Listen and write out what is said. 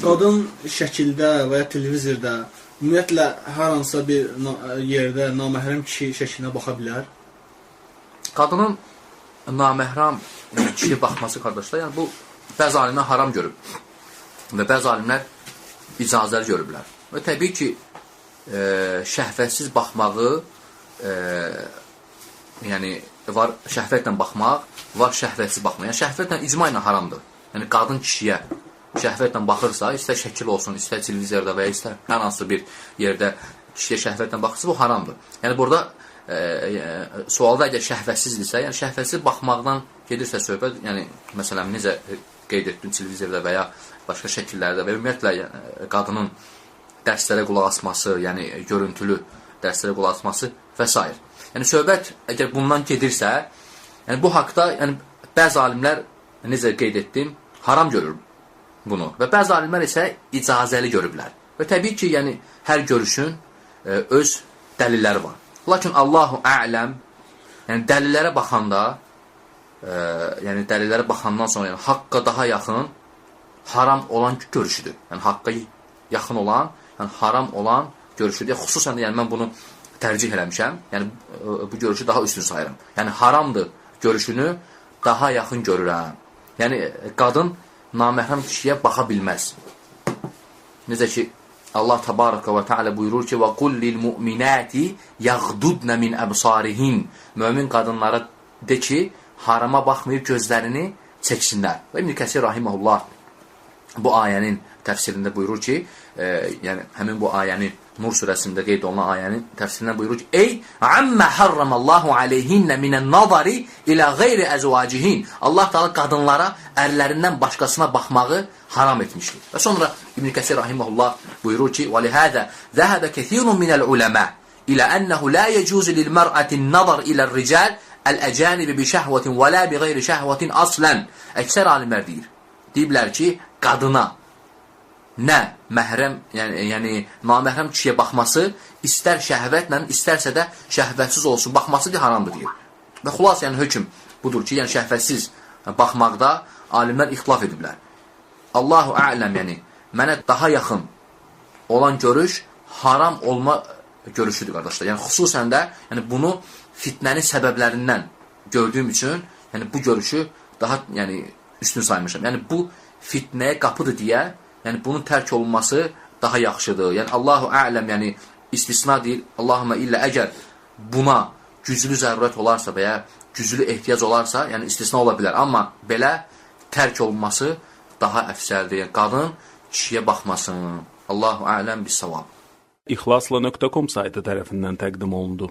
qadın şəkildə və ya televizorda ümumiyyətlə hər hansısa bir yerdə naməhrəm kişi şəklinə baxa bilər? Qadının naməhrəm kişiyə baxması, qardaşlar, yəni bu bəzi alimlər haram görüb və bəzi alimlər icazəli görüblər. Və təbii ki, şəhvətsiz baxmağı, yəni var şəhvətlə baxmaq, var şəhvətsiz baxmaq. Yəni şəhvətlə icma ilə haramdır. Yəni qadın kişiyə şəhvətlə baxırsa, istər şəkil olsun, istər televizorda və ya istər hər hansı bir yerdə kişiyə şəhvətlə baxırsa, bu haramdır. Yəni burada sualda əgər şəhvətsizdirsə, yəni şəhvətsiz baxmaqdan gedirsə söhbət, yəni məsələn necə qeyd etdim televizorda və ya başqa şəkillərdə və ümumiyyətlə qadının dərslərə qulaq asması, yəni görüntülü dərslərə qulaq asması və s. Yəni söhbət əgər bundan gedirsə, yəni bu haqda yəni bəzi alimlər necə qeyd etdim, haram görür bunu və bəzi alimlər isə icazəli görüblər. Və təbii ki, yəni hər görüşün öz dəlilləri var. Lakin Allahu a'ləm, yəni dəlillərə baxanda, yəni dəlillərə baxandan sonra yəni haqqa daha yaxın haram olan görüşüdür. Yəni haqqa yaxın olan, yəni haram olan görüşüdür. Xüsusən də yəni mən bunu tərcih eləmişəm. Yəni bu görüşü daha üstün sayıram. Yəni haramdır görüşünü daha yaxın görürəm. Yəni qadın naməhrəm kişiyə baxa bilməz. Necə ki Allah Təbaraka və Teala buyurur ki: "Və qul lil mu'minati yaghdudna min absarihin." Mömin qadınlara de ki, harama baxmayıb gözlərini çəksinlər. Və İbn Kəsir rahimehullah bu ayənin təfsirində buyurur ki, yəni həmin bu ayəni Nur surəsində qeyd olunan ayənin təfsirindən buyurur ki: "Ey amma harramallahu alayhinna minan-nazari ila ghayri azwajihin." Allah Taala qadınlara ərlərindən başqasına baxmağı haram etmişdir. Və sonra İbn Kəsir rahimehullah buyurur ki: "Və lihada zahaba kəsirun minel ulema ila ennehu la yecuzu lil-mar'ati-n-nazar ila-r-rical el-acanib bi şəhvətin və la bi ghayri şəhvətin aslan." Əksər alimlər deyiblər ki, qadına nə məhrəm, yəni naməhrəm kişiyə baxması istər şəhvətlə, istərsə də şəhvətsiz olsun, baxması haramdır deyir. Və xülas yəni hökm budur ki, yəni şəhvətsiz baxmaqda alimlər ixtilaf ediblər. Allahu a'ləm, yəni mənə daha yaxın olan görüş haram olma görüşüdür, qardaşlar. Yəni xüsusən də yəni bunu fitnənin səbəblərindən gördüyüm üçün, yəni bu görüşü daha yəni üstün saymışam. Yəni bu fitnəyə qapıdır deyə, yəni bunun tərk olunması daha yaxşıdır. Yəni Allahu a'ləm, yəni istisna deyil. Allahumma illə əgər buna güclü zərurət olarsa və ya güclü ehtiyac olarsa, yəni istisna ola bilər. Amma belə tərk olunması daha əfsəldir. Yəni qadın kişiyə baxmasın. Allahu a'ləm bis-savab. İxlasla.com saytı tərəfindən təqdim olundu.